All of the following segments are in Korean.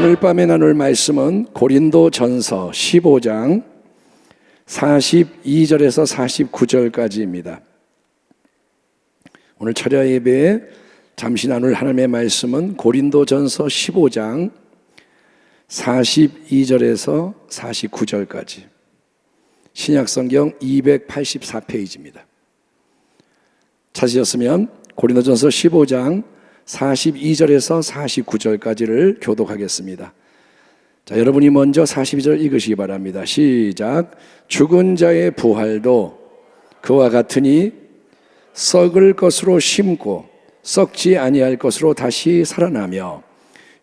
오늘 밤에 나눌 말씀은 고린도전서 15장 42절에서 49절까지입니다. 오늘 철야 예배에 잠시 나눌 하나님의 말씀은 고린도전서 15장 42절에서 49절까지, 신약성경 284페이지입니다. 찾으셨으면 고린도전서 15장 42절에서 49절까지를 교독하겠습니다. 자, 여러분이 먼저 42절 읽으시기 바랍니다. 시작. 죽은 자의 부활도 그와 같으니 썩을 것으로 심고 썩지 아니할 것으로 다시 살아나며,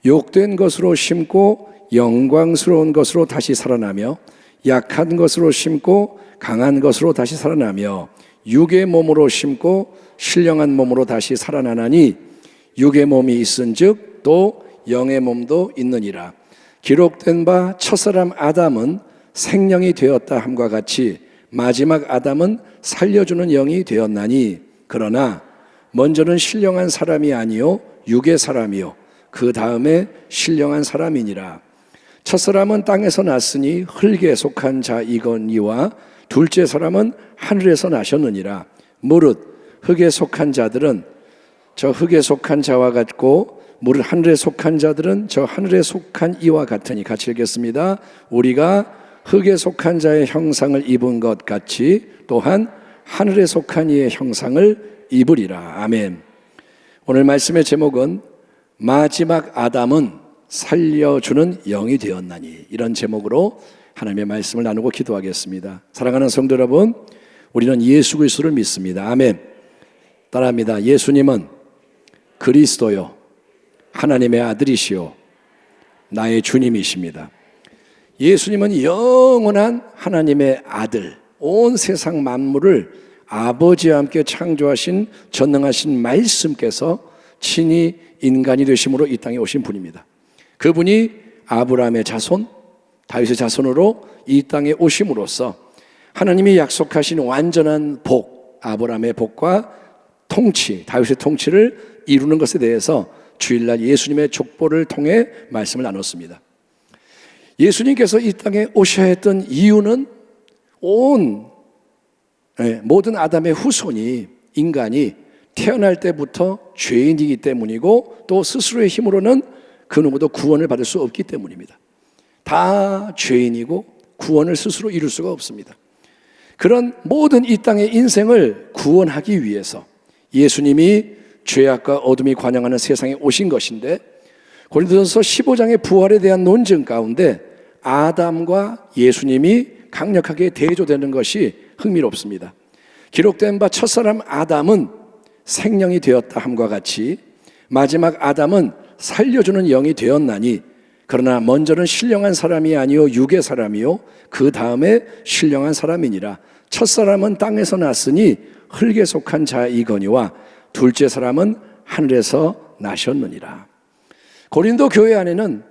욕된 것으로 심고 영광스러운 것으로 다시 살아나며, 약한 것으로 심고 강한 것으로 다시 살아나며, 육의 몸으로 심고 신령한 몸으로 다시 살아나나니, 육의 몸이 있은즉 또 영의 몸도 있느니라. 기록된 바 첫사람 아담은 생령이 되었다 함과 같이 마지막 아담은 살려주는 영이 되었나니, 그러나 먼저는 신령한 사람이 아니요 육의 사람이요 그 다음에 신령한 사람이니라. 첫사람은 땅에서 났으니 흙에 속한 자이거니와 둘째 사람은 하늘에서 나셨느니라. 무릇 흙에 속한 자들은 저 흙에 속한 자와 같고, 무릇 하늘에 속한 자들은 저 하늘에 속한 이와 같으니. 같이 읽겠습니다. 우리가 흙에 속한 자의 형상을 입은 것 같이 또한 하늘에 속한 이의 형상을 입으리라. 아멘. 오늘 말씀의 제목은 마지막 아담은 살려주는 영이 되었나니, 이런 제목으로 하나님의 말씀을 나누고 기도하겠습니다. 사랑하는 성도 여러분, 우리는 예수 그리스도를 믿습니다. 아멘. 따라합니다. 예수님은 그리스도요 하나님의 아들이시요 나의 주님이십니다. 예수님은 영원한 하나님의 아들, 온 세상 만물을 아버지와 함께 창조하신 전능하신 말씀께서 친히 인간이 되심으로 이 땅에 오신 분입니다. 그분이 아브라함의 자손, 다윗의 자손으로 이 땅에 오심으로써 하나님이 약속하신 완전한 복, 아브라함의 복과 통치, 다윗의 통치를 이루는 것에 대해서 주일날 예수님의 족보를 통해 말씀을 나눴습니다. 예수님께서 이 땅에 오셔야 했던 이유는 모든 아담의 후손이, 인간이 태어날 때부터 죄인이기 때문이고, 또 스스로의 힘으로는 그 누구도 구원을 받을 수 없기 때문입니다. 다 죄인이고 구원을 스스로 이룰 수가 없습니다. 그런 모든 이 땅의 인생을 구원하기 위해서 예수님이 죄악과 어둠이 관영하는 세상에 오신 것인데, 고린도전서 15장의 부활에 대한 논증 가운데 아담과 예수님이 강력하게 대조되는 것이 흥미롭습니다. 기록된 바 첫사람 아담은 생령이 되었다 함과 같이 마지막 아담은 살려주는 영이 되었나니, 그러나 먼저는 신령한 사람이 아니요 육의 사람이요 그 다음에 신령한 사람이니라. 첫사람은 땅에서 났으니 흙에 속한 자이거니와 둘째 사람은 하늘에서 나셨느니라. 고린도 교회 안에는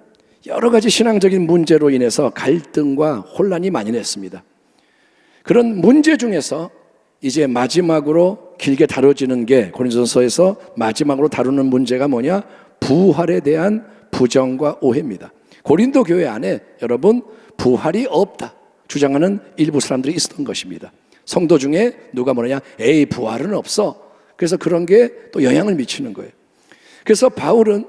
여러 가지 신앙적인 문제로 인해서 갈등과 혼란이 만연했습니다. 그런 문제 중에서 이제 마지막으로 길게 다뤄지는 게, 고린도전서에서 마지막으로 다루는 문제가 뭐냐? 부활에 대한 부정과 오해입니다. 고린도 교회 안에 여러분, 부활이 없다 주장하는 일부 사람들이 있었던 것입니다. 성도 중에 누가 뭐냐? 에이, 부활은 없어. 그래서 그런 게 또 영향을 미치는 거예요. 그래서 바울은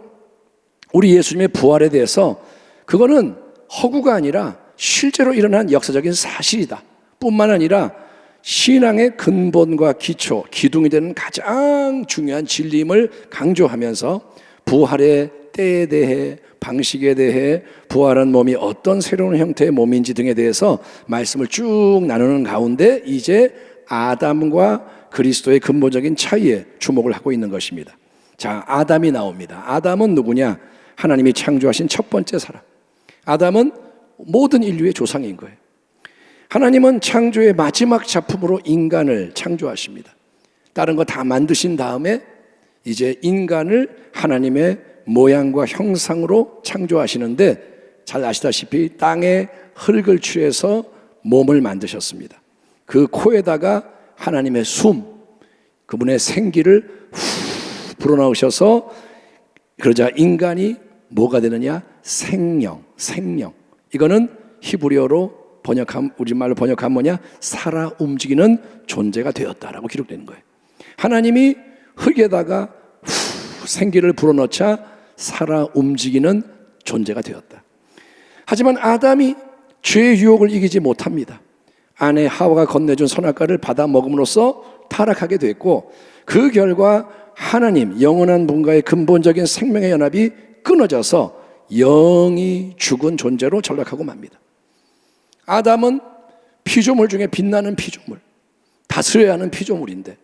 우리 예수님의 부활에 대해서 그거는 허구가 아니라 실제로 일어난 역사적인 사실이다 뿐만 아니라 신앙의 근본과 기초, 기둥이 되는 가장 중요한 진리임을 강조하면서 부활의 때에 대해, 방식에 대해, 부활한 몸이 어떤 새로운 형태의 몸인지 등에 대해서 말씀을 쭉 나누는 가운데 이제 아담과 그리스도의 근본적인 차이에 주목을 하고 있는 것입니다. 자, 아담이 나옵니다. 아담은 누구냐? 하나님이 창조하신 첫 번째 사람. 아담은 모든 인류의 조상인 거예요. 하나님은 창조의 마지막 작품으로 인간을 창조하십니다. 다른 거 다 만드신 다음에 이제 인간을 하나님의 모양과 형상으로 창조하시는데, 잘 아시다시피 땅에 흙을 취해서 몸을 만드셨습니다. 그 코에다가 하나님의 숨, 그분의 생기를 후 불어넣으셔서, 그러자 인간이 뭐가 되느냐? 생명. 이거는 히브리어로 우리말로 번역하면 뭐냐? 살아 움직이는 존재가 되었다라고 기록되는 거예요. 하나님이 흙에다가 생기를 불어넣자 살아 움직이는 존재가 되었다. 하지만 아담이 죄의 유혹을 이기지 못합니다. 아내 하와가 건네준 선악과를 받아 먹음으로써 타락하게 됐고, 그 결과 하나님 영원한 분과의 근본적인 생명의 연합이 끊어져서 영이 죽은 존재로 전락하고 맙니다. 아담은 피조물 중에 빛나는 피조물, 다스려야 하는 피조물인데,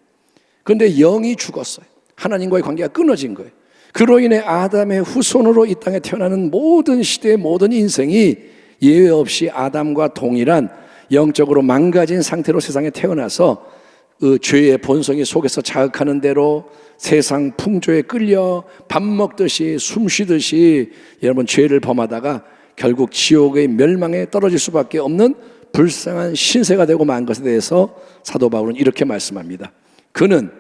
그런데 영이 죽었어요. 하나님과의 관계가 끊어진 거예요. 그로 인해 아담의 후손으로 이 땅에 태어나는 모든 시대의 모든 인생이 예외 없이 아담과 동일한 영적으로 망가진 상태로 세상에 태어나서 그 죄의 본성이 속에서 자극하는 대로 세상 풍조에 끌려 밥 먹듯이 숨 쉬듯이 여러분 죄를 범하다가 결국 지옥의 멸망에 떨어질 수밖에 없는 불쌍한 신세가 되고 만 것에 대해서 사도 바울은 이렇게 말씀합니다. 그는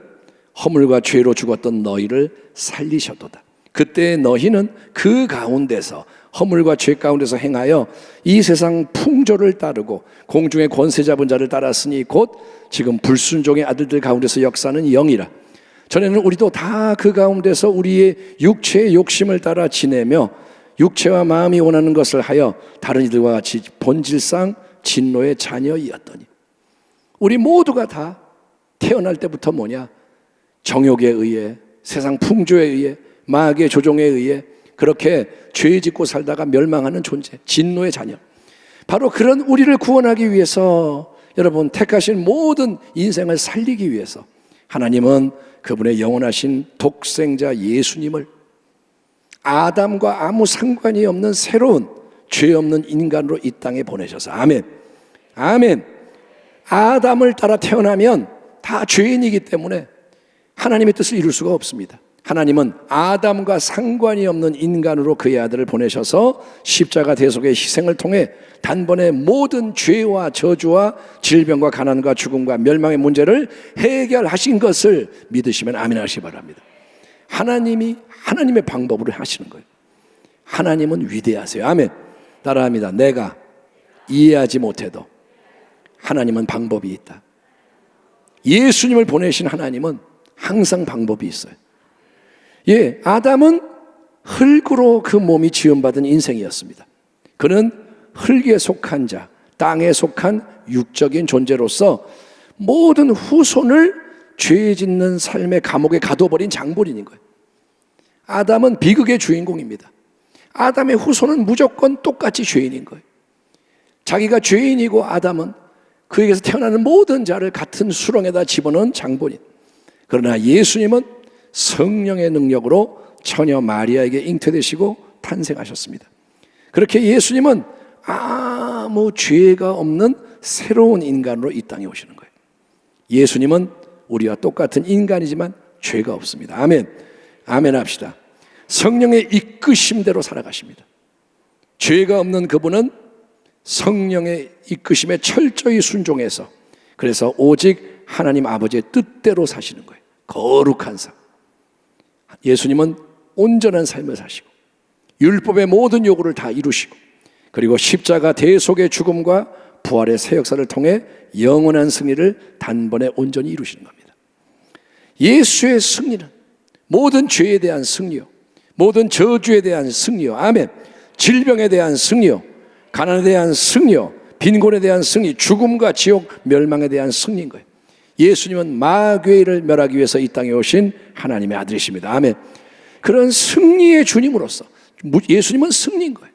허물과 죄로 죽었던 너희를 살리셨도다. 그때 너희는 그 가운데서 허물과 죄 가운데서 행하여 이 세상 풍조를 따르고 공중의 권세 잡은 자를 따랐으니 곧 지금 불순종의 아들들 가운데서 역사하는 영이라. 전에는 우리도 다 그 가운데서 우리의 육체의 욕심을 따라 지내며 육체와 마음이 원하는 것을 하여 다른 이들과 같이 본질상 진노의 자녀이었더니, 우리 모두가 다 태어날 때부터 뭐냐? 정욕에 의해, 세상 풍조에 의해, 마귀의 조종에 의해 그렇게 죄 짓고 살다가 멸망하는 존재, 진노의 자녀. 바로 그런 우리를 구원하기 위해서 여러분 택하신 모든 인생을 살리기 위해서 하나님은 그분의 영원하신 독생자 예수님을 아담과 아무 상관이 없는 새로운 죄 없는 인간으로 이 땅에 보내셔서, 아멘. 아담을 따라 태어나면 다 죄인이기 때문에 하나님의 뜻을 이룰 수가 없습니다. 하나님은 아담과 상관이 없는 인간으로 그의 아들을 보내셔서 십자가 대속의 희생을 통해 단번에 모든 죄와 저주와 질병과 가난과 죽음과 멸망의 문제를 해결하신 것을 믿으시면 아멘 하시기 바랍니다. 하나님이 하나님의 방법으로 하시는 거예요. 하나님은 위대하세요. 아멘. 따라합니다. 내가 이해하지 못해도 하나님은 방법이 있다. 예수님을 보내신 하나님은 항상 방법이 있어요. 예, 아담은 흙으로 그 몸이 지음받은 인생이었습니다. 그는 흙에 속한 자, 땅에 속한 육적인 존재로서 모든 후손을 죄 짓는 삶의 감옥에 가둬버린 장본인인 거예요. 아담은 비극의 주인공입니다. 아담의 후손은 무조건 똑같이 죄인인 거예요. 자기가 죄인이고 아담은 그에게서 태어나는 모든 자를 같은 수렁에다 집어넣은 장본인. 그러나 예수님은 성령의 능력으로 처녀 마리아에게 잉태되시고 탄생하셨습니다. 그렇게 예수님은 아무 죄가 없는 새로운 인간으로 이 땅에 오시는 거예요. 예수님은 우리와 똑같은 인간이지만 죄가 없습니다. 아멘. 아멘 합시다. 성령의 이끄심대로 살아가십니다. 죄가 없는 그분은 성령의 이끄심에 철저히 순종해서, 그래서 오직 하나님 아버지의 뜻대로 사시는 거예요. 거룩한 삶. 예수님은 온전한 삶을 사시고 율법의 모든 요구를 다 이루시고, 그리고 십자가 대속의 죽음과 부활의 새 역사를 통해 영원한 승리를 단번에 온전히 이루시는 겁니다. 예수의 승리는 모든 죄에 대한 승리요, 모든 저주에 대한 승리요, 아멘. 질병에 대한 승리요, 가난에 대한 승리요, 빈곤에 대한 승리, 죽음과 지옥 멸망에 대한 승리인 거예요. 예수님은 마귀를 멸하기 위해서 이 땅에 오신 하나님의 아들이십니다. 아멘. 그런 승리의 주님으로서 예수님은 승리인 거예요.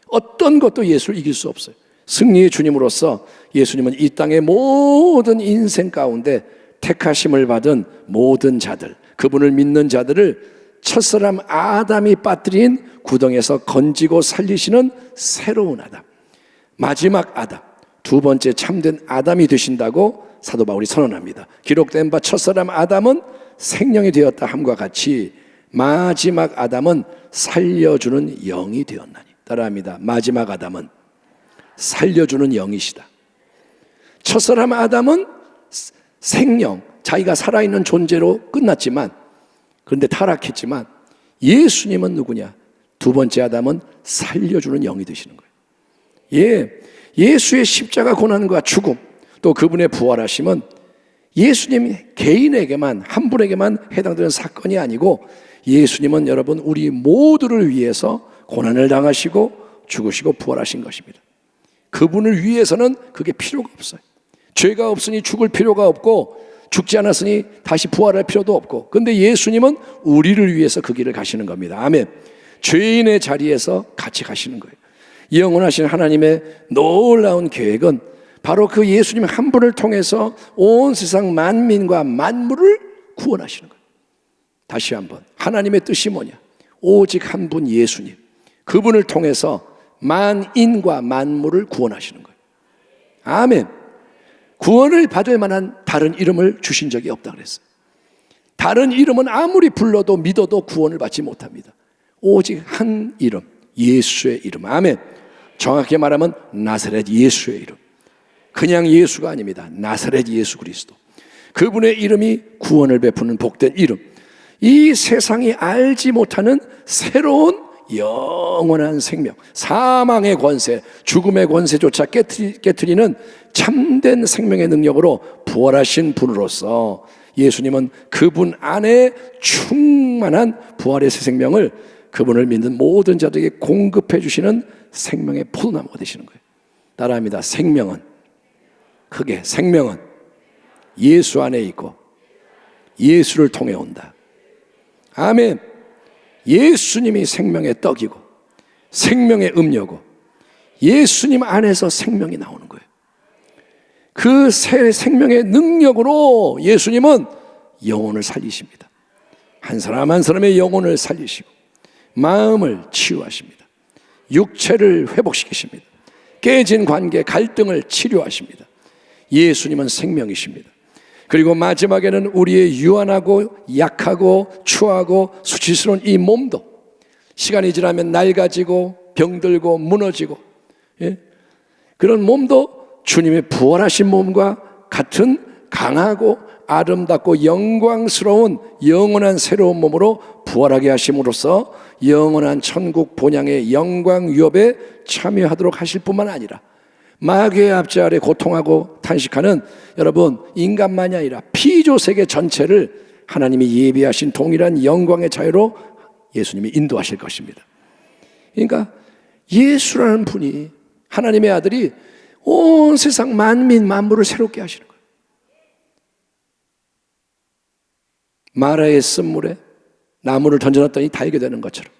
어떤 것도 예수를 이길 수 없어요. 승리의 주님으로서 예수님은 이 땅의 모든 인생 가운데 택하심을 받은 모든 자들, 그분을 믿는 자들을 첫사람 아담이 빠뜨린 구덩이에서 건지고 살리시는 새로운 아담, 마지막 아담, 두 번째 참된 아담이 되신다고 사도 바울이 선언합니다. 기록된 바 첫사람 아담은 생명이 되었다 함과 같이 마지막 아담은 살려주는 영이 되었나니. 따라합니다. 마지막 아담은 살려주는 영이시다. 첫사람 아담은 생명, 자기가 살아있는 존재로 끝났지만, 그런데 타락했지만, 예수님은 누구냐? 두 번째 아담은 살려주는 영이 되시는 거예요. 예, 예수의 십자가 고난과 죽음, 또 그분의 부활하심은 예수님 개인에게만, 한 분에게만 해당되는 사건이 아니고, 예수님은 여러분 우리 모두를 위해서 고난을 당하시고 죽으시고 부활하신 것입니다. 그분을 위해서는 그게 필요가 없어요. 죄가 없으니 죽을 필요가 없고, 죽지 않았으니 다시 부활할 필요도 없고, 근데 예수님은 우리를 위해서 그 길을 가시는 겁니다. 아멘. 죄인의 자리에서 같이 가시는 거예요. 영원하신 하나님의 놀라운 계획은 바로 그 예수님 한 분을 통해서 온 세상 만민과 만물을 구원하시는 거예요. 다시 한번, 하나님의 뜻이 뭐냐? 오직 한 분 예수님, 그분을 통해서 만인과 만물을 구원하시는 거예요. 아멘. 구원을 받을 만한 다른 이름을 주신 적이 없다 그랬어요. 다른 이름은 아무리 불러도 믿어도 구원을 받지 못합니다. 오직 한 이름, 예수의 이름. 아멘. 정확히 말하면 나사렛 예수의 이름. 그냥 예수가 아닙니다. 나사렛 예수 그리스도. 그분의 이름이 구원을 베푸는 복된 이름. 이 세상이 알지 못하는 새로운 영원한 생명, 사망의 권세, 죽음의 권세조차 깨트리는 참된 생명의 능력으로 부활하신 분으로서 예수님은 그분 안에 충만한 부활의 새 생명을 그분을 믿는 모든 자들에게 공급해 주시는 생명의 포도나무가 되시는 거예요. 따라합니다. 생명은, 크게 생명은 예수 안에 있고 예수를 통해 온다. 아멘. 예수님이 생명의 떡이고 생명의 음료고 예수님 안에서 생명이 나오는 거예요. 그 새 생명의 능력으로 예수님은 영혼을 살리십니다. 한 사람 한 사람의 영혼을 살리시고 마음을 치유하십니다. 육체를 회복시키십니다. 깨진 관계, 갈등을 치료하십니다. 예수님은 생명이십니다. 그리고 마지막에는 우리의 유한하고 약하고 추하고 수치스러운 이 몸도 시간이 지나면 낡아지고 병들고 무너지고, 예? 그런 몸도 주님의 부활하신 몸과 같은 강하고 아름답고 영광스러운 영원한 새로운 몸으로 부활하게 하심으로써 영원한 천국 본향의 영광 유업에 참여하도록 하실 뿐만 아니라 마귀의 압제 아래 고통하고 탄식하는 여러분 인간만이 아니라 피조 세계 전체를 하나님이 예비하신 동일한 영광의 자유로 예수님이 인도하실 것입니다. 그러니까 예수라는 분이, 하나님의 아들이 온 세상 만민 만물을 새롭게 하시는 거예요. 마라의 쓴물에 나무를 던져놨더니 달게 되는 것처럼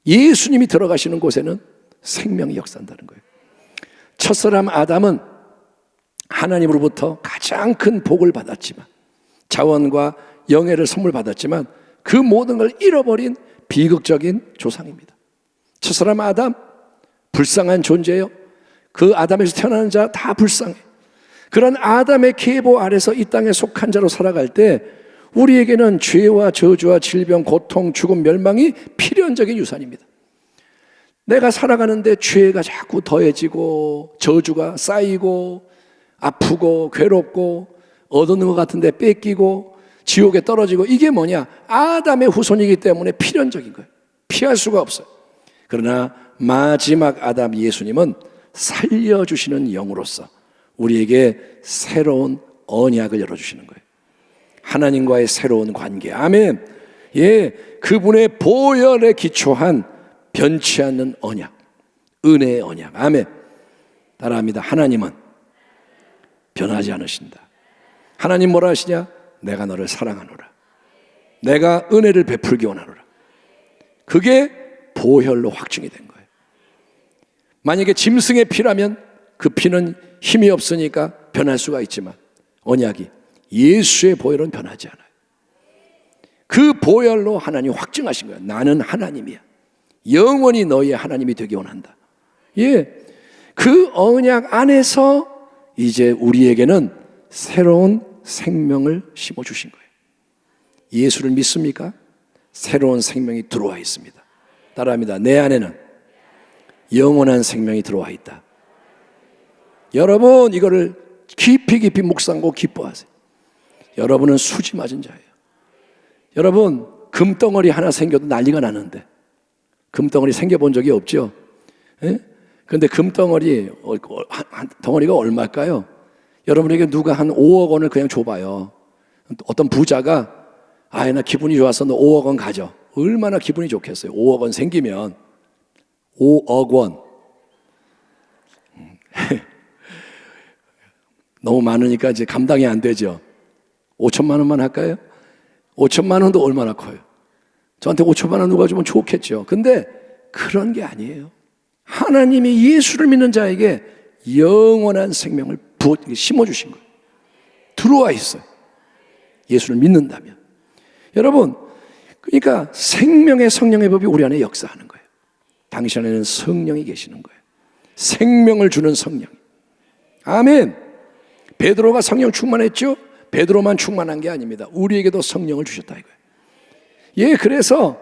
예수님이 들어가시는 곳에는 생명이 역사한다는 거예요. 첫사람 아담은 하나님으로부터 가장 큰 복을 받았지만, 자원과 영예를 선물 받았지만 그 모든 걸 잃어버린 비극적인 조상입니다. 첫사람 아담 불쌍한 존재예요. 그 아담에서 태어나는 자 다 불쌍해. 그런 아담의 계보 아래서 이 땅에 속한 자로 살아갈 때 우리에게는 죄와 저주와 질병, 고통, 죽음, 멸망이 필연적인 유산입니다. 내가 살아가는데 죄가 자꾸 더해지고 저주가 쌓이고 아프고 괴롭고 얻는 것 같은데 뺏기고 지옥에 떨어지고, 이게 뭐냐? 아담의 후손이기 때문에 필연적인 거예요. 피할 수가 없어요. 그러나 마지막 아담 예수님은 살려주시는 영으로서 우리에게 새로운 언약을 열어주시는 거예요. 하나님과의 새로운 관계. 아멘. 예, 그분의 보혈에 기초한 변치 않는 언약, 은혜의 언약. 아멘. 따라합니다. 하나님은 변하지 않으신다. 하나님 뭐라 하시냐? 내가 너를 사랑하노라. 내가 은혜를 베풀기 원하노라. 그게 보혈로 확증이 된 거예요. 만약에 짐승의 피라면 그 피는 힘이 없으니까 변할 수가 있지만 언약이, 예수의 보혈은 변하지 않아요. 그 보혈로 하나님 확증하신 거예요. 나는 하나님이야. 영원히 너희의 하나님이 되기 원한다. 예, 그 언약 안에서 이제 우리에게는 새로운 생명을 심어주신 거예요. 예수를 믿습니까? 새로운 생명이 들어와 있습니다. 따라합니다. 내 안에는 영원한 생명이 들어와 있다. 여러분 이거를 깊이 깊이 묵상하고 기뻐하세요. 여러분은 수지 맞은 자예요. 여러분 금덩어리 하나 생겨도 난리가 나는데 금덩어리 생겨본 적이 없죠. 예? 그런데 금덩어리 덩어리가 얼마일까요? 여러분에게 누가 한 5억 원을 그냥 줘봐요. 어떤 부자가 나 기분이 좋아서 너 5억 원 가져. 얼마나 기분이 좋겠어요. 5억 원 생기면 5억 원 너무 많으니까 이제 감당이 안 되죠. 5천만 원만 할까요? 5천만 원도 얼마나 커요. 저한테 5천만 원 누가 주면 좋겠죠. 근데 그런 게 아니에요. 하나님이 예수를 믿는 자에게 영원한 생명을 심어주신 거예요. 들어와 있어요. 예수를 믿는다면. 여러분, 그러니까 생명의 성령의 법이 우리 안에 역사하는 거예요. 당신 안에는 성령이 계시는 거예요. 생명을 주는 성령. 아멘. 베드로가 성령 충만했죠? 베드로만 충만한 게 아닙니다. 우리에게도 성령을 주셨다 이거예요. 예, 그래서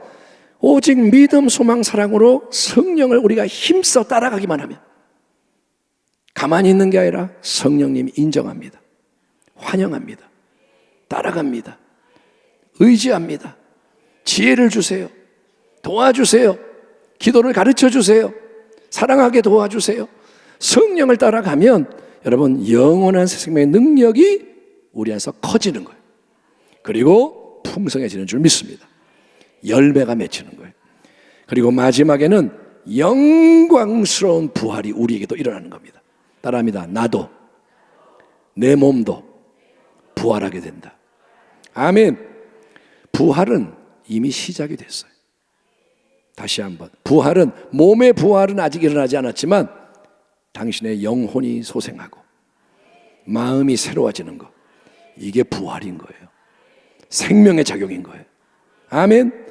오직 믿음, 소망, 사랑으로 성령을 우리가 힘써 따라가기만 하면 가만히 있는 게 아니라 성령님이 인정합니다. 환영합니다. 따라갑니다. 의지합니다. 지혜를 주세요. 도와주세요. 기도를 가르쳐 주세요. 사랑하게 도와주세요. 성령을 따라가면 여러분 영원한 생명의 능력이 우리 안에서 커지는 거예요. 그리고 풍성해지는 줄 믿습니다. 열매가 맺히는 거예요. 그리고 마지막에는 영광스러운 부활이 우리에게도 일어나는 겁니다. 따라합니다. 나도 내 몸도 부활하게 된다. 아멘. 부활은 이미 시작이 됐어요. 다시 한번 부활은 몸의 부활은 아직 일어나지 않았지만 당신의 영혼이 소생하고 마음이 새로워지는 것, 이게 부활인 거예요. 생명의 작용인 거예요. 아멘.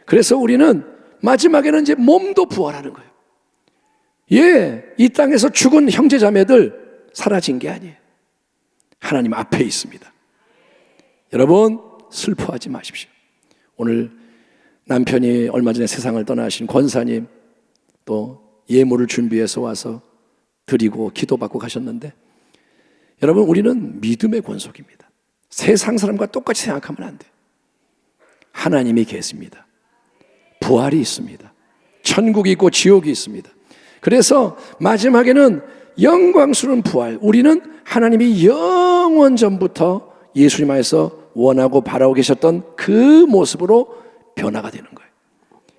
그래서 우리는 마지막에는 이제 몸도 부활하는 거예요. 예, 이 땅에서 죽은 형제자매들 사라진 게 아니에요. 하나님 앞에 있습니다. 여러분 슬퍼하지 마십시오. 오늘 남편이 얼마 전에 세상을 떠나신 권사님 또 예물을 준비해서 와서 드리고 기도받고 가셨는데 여러분 우리는 믿음의 권속입니다. 세상 사람과 똑같이 생각하면 안 돼요. 하나님이 계십니다. 부활이 있습니다. 천국이 있고 지옥이 있습니다. 그래서 마지막에는 영광스러운 부활, 우리는 하나님이 영원 전부터 예수님 안에서 원하고 바라고 계셨던 그 모습으로 변화가 되는 거예요.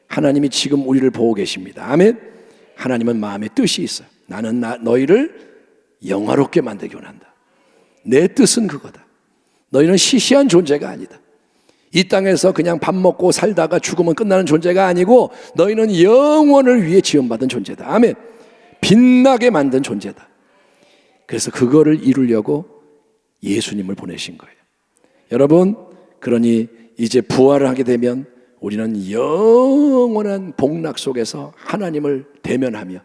하나님이 지금 우리를 보고 계십니다. 아멘. 하나님은 마음에 뜻이 있어요. 나는 너희를 영화롭게 만들기 원한다. 내 뜻은 그거다. 너희는 시시한 존재가 아니다. 이 땅에서 그냥 밥 먹고 살다가 죽으면 끝나는 존재가 아니고 너희는 영원을 위해 지원받은 존재다. 아멘. 빛나게 만든 존재다. 그래서 그거를 이루려고 예수님을 보내신 거예요. 여러분, 그러니 이제 부활을 하게 되면 우리는 영원한 복락 속에서 하나님을 대면하며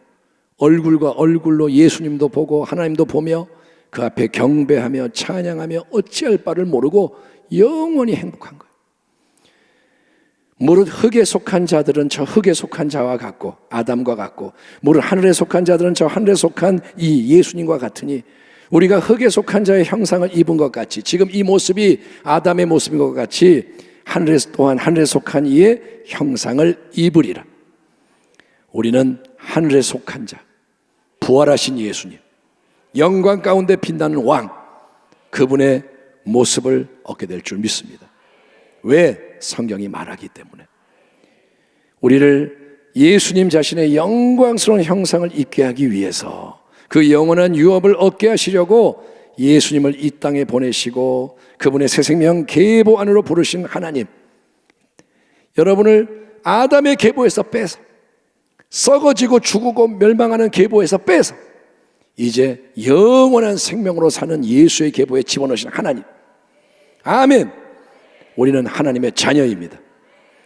얼굴과 얼굴로 예수님도 보고 하나님도 보며 그 앞에 경배하며 찬양하며 어찌할 바를 모르고 영원히 행복한 거예요. 무릇 흙에 속한 자들은 저 흙에 속한 자와 같고 아담과 같고 무릇 하늘에 속한 자들은 저 하늘에 속한 이 예수님과 같으니 우리가 흙에 속한 자의 형상을 입은 것 같이 지금 이 모습이 아담의 모습인 것 같이 하늘에 또한 하늘에 속한 이의 형상을 입으리라. 우리는 하늘에 속한 자, 부활하신 예수님, 영광 가운데 빛나는 왕, 그분의 모습을 얻게 될 줄 믿습니다. 왜? 성경이 말하기 때문에. 우리를 예수님 자신의 영광스러운 형상을 입게 하기 위해서 그 영원한 유업을 얻게 하시려고 예수님을 이 땅에 보내시고 그분의 새 생명 계보 안으로 부르신 하나님, 여러분을 아담의 계보에서 빼서 썩어지고 죽고 멸망하는 계보에서 빼서 이제 영원한 생명으로 사는 예수의 계보에 집어넣으신 하나님. 아멘. 우리는 하나님의 자녀입니다.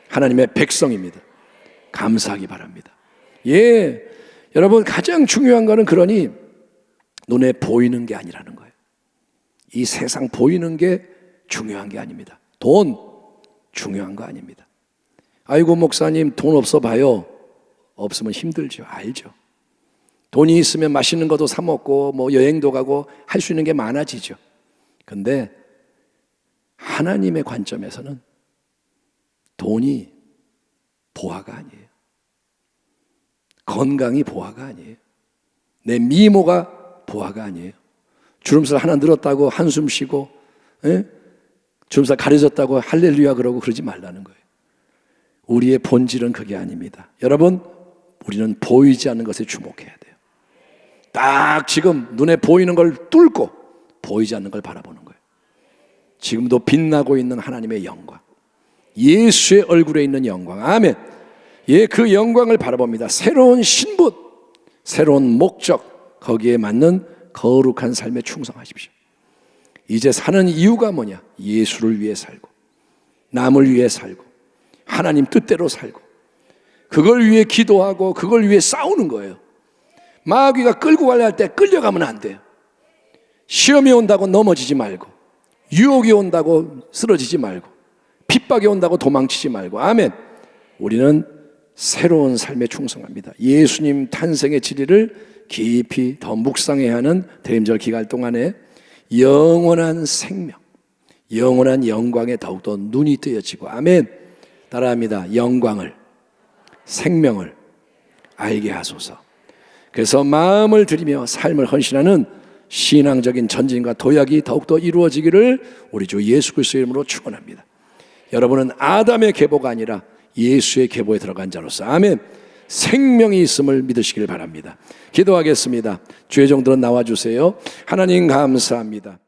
하나님의 백성입니다. 감사하기 바랍니다. 예, 여러분 가장 중요한 거는 그러니 눈에 보이는 게 아니라는 거예요. 이 세상 보이는 게 중요한 게 아닙니다. 돈 중요한 거 아닙니다. 아이고 목사님 돈 없어 봐요. 없으면 힘들죠. 알죠. 돈이 있으면 맛있는 것도 사 먹고 뭐 여행도 가고 할 수 있는 게 많아지죠. 근데 하나님의 관점에서는 돈이 보화가 아니에요. 건강이 보화가 아니에요. 내 미모가 보화가 아니에요. 주름살 하나 늘었다고 한숨 쉬고, 주름살 가려졌다고 할렐루야 그러고 그러지 말라는 거예요. 우리의 본질은 그게 아닙니다. 여러분, 우리는 보이지 않는 것에 주목해야 돼요. 딱 지금 눈에 보이는 걸 뚫고 보이지 않는 걸 바라보는 거예요. 지금도 빛나고 있는 하나님의 영광, 예수의 얼굴에 있는 영광, 아멘. 예, 그 영광을 바라봅니다. 새로운 신분, 새로운 목적, 거기에 맞는 거룩한 삶에 충성하십시오. 이제 사는 이유가 뭐냐? 예수를 위해 살고, 남을 위해 살고, 하나님 뜻대로 살고, 그걸 위해 기도하고 그걸 위해 싸우는 거예요. 마귀가 끌고 가려 할 때 끌려가면 안 돼요. 시험이 온다고 넘어지지 말고, 유혹이 온다고 쓰러지지 말고, 핍박이 온다고 도망치지 말고, 아멘. 우리는 새로운 삶에 충성합니다. 예수님 탄생의 진리를 깊이 더 묵상해야 하는 대림절 기간 동안에 영원한 생명, 영원한 영광에 더욱더 눈이 뜨여지고, 아멘. 따라합니다. 영광을, 생명을 알게 하소서. 그래서 마음을 들이며 삶을 헌신하는 신앙적인 전진과 도약이 더욱더 이루어지기를 우리 주 예수 그리스도의 이름으로 축원합니다. 여러분은 아담의 계보가 아니라 예수의 계보에 들어간 자로서, 아멘, 생명이 있음을 믿으시길 바랍니다. 기도하겠습니다. 주의 종들은 나와주세요. 하나님 감사합니다.